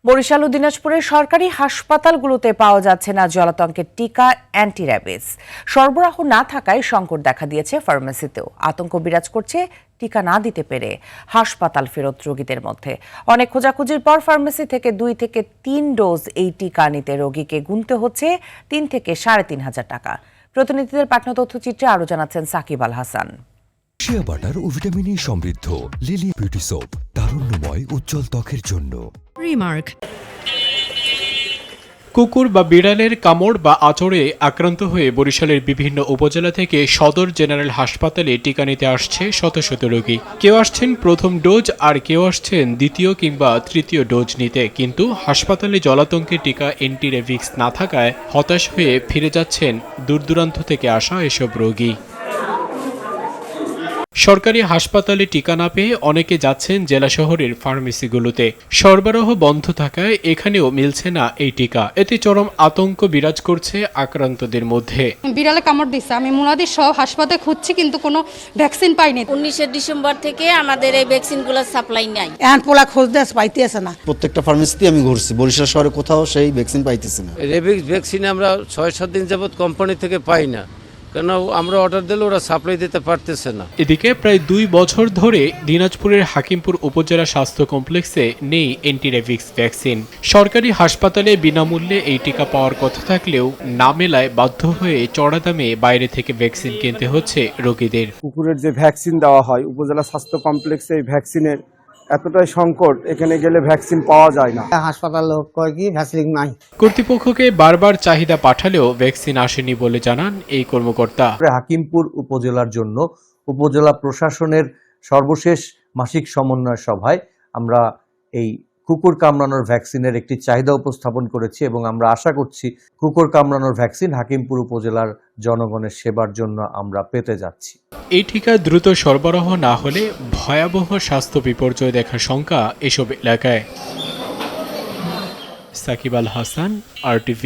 বরিশাল ও দিনাজপুরের সরকারি হাসপাতালগুলোতে পাওয়া যাচ্ছে না জলাতঙ্কের টিকা অ্যান্টি র্যাবিস। সরবরাহ না থাকায় সংকট দেখা দিয়েছে ফার্মেসিতেও। আতঙ্ক বিরাজ করছে টিকা না দিতে পেরে হাসপাতাল ফেরত রোগীদের মধ্যে। অনেক খোঁজাখুঁজির পর ফার্মেসি থেকে 2 থেকে 3 ডোজ এই টিকা নিতে রোগীকে গুনতে হচ্ছে 3 থেকে 3,500 টাকা। প্রতিনিধিদের পাঠানো তথ্যচিত্রে আরও জানাচ্ছেন সাকিব আল হাসান। শিয়া বাটার ও ভিটামিন ই সমৃদ্ধ লিলি বিউটি সোপ, তারুণ্যময় উজ্জ্বল ত্বকের জন্য। রিমার্ক। কুকুর বা বিড়ালের কামড় বা আঁচড়ে আক্রান্ত হয়ে বরিশালের বিভিন্ন উপজেলা থেকে সদর জেনারেল হাসপাতালে টিকা নিতে আসছে শত শত রোগী। কেউ আসছেন প্রথম ডোজ আর কেউ আসছেন দ্বিতীয় কিংবা তৃতীয় ডোজ নিতে, কিন্তু হাসপাতালে জলাতঙ্কের টিকা অ্যান্টি র্যাবিস না থাকায় হতাশ হয়ে ফিরে যাচ্ছেন দূরদূরান্ত থেকে আসা এসব রোগী। সরকারি হাসপাতালে টিকা না পেয়ে অনেকে যাচ্ছেন জেলা শহরের ফার্মেসিগুলোতে। সরবরাহ বন্ধ থাকায় এখানেও মিলছে না এই টিকা। এতে চরম আতঙ্ক বিরাজ করছে আক্রান্তদের মধ্যে। বিড়ালে কামড় দিচ্ছে, আমি মুনাদি সহ হাসপাতালে খুঁজছি কিন্তু কোনো ভ্যাকসিন পাইনি। 19 ডিসেম্বর থেকে আমাদের এই ভ্যাকসিনগুলো সাপ্লাই নাই। এখন পোলা খোঁজ দেশ পাইতেছে না। প্রত্যেকটা ফার্মেসিতে আমি ঘুরছি, বরিশাল শহরে কোথাও সেই ভ্যাকসিন পাইতেছি না। রেবিস ভ্যাকসিন আমরা 6-7 দিন যাবত কোম্পানি থেকে পাই না, কেন আমরা অর্ডার দিলে ওরা সাপ্লাই দিতে পারতেছে না। এদিকে প্রায় 2 বছর ধরে দিনাজপুরের হাকিমপুর উপজেলা স্বাস্থ্য কমপ্লেক্সে নেই অ্যান্টি র্যাবিস ভ্যাকসিন। সরকারি হাসপাতালে বিনামূল্যে এই টিকা পাওয়ার কথা থাকলেও না মেলায় বাধ্য হয়ে চড়া দামে বাইরে থেকে ভ্যাকসিন কিনতে হচ্ছে রোগীদের। কুকুরের যে ভ্যাকসিন দেওয়া হয় উপজেলা স্বাস্থ্য কমপ্লেক্সে, এই ভ্যাকসিনের এতটাই সংকট, এখানে গেলে ভ্যাকসিন পাওয়া যায় না। হাসপাতাল কয় কি ভ্যাকসিন নাই। কর্তৃপক্ষকে বারবার চাহিদা পাঠালেও ভ্যাকসিন আসেনি বলে জানান এই কর্মকর্তা। হাকিমপুর উপজেলার জন্য উপজেলা প্রশাসনের সর্বশেষ মাসিক সমন্বয় সভায় আমরা এই কুকুর কামড়ানোর ভ্যাকসিনের একটি চাহিদা উপস্থাপন করেছি এবং আমরা আশা করছি কুকুর কামড়ানোর ভ্যাকসিন হাকিমপুর উপজেলার জনগণের সেবার জন্য আমরা পেতে যাচ্ছি। এই টিকা দ্রুত সরবরাহ না হলে ভয়াবহ স্বাস্থ্য বিপর্যয় দেখার শঙ্কা এসব এলাকায়। সাকিব আল হাসান, RTV।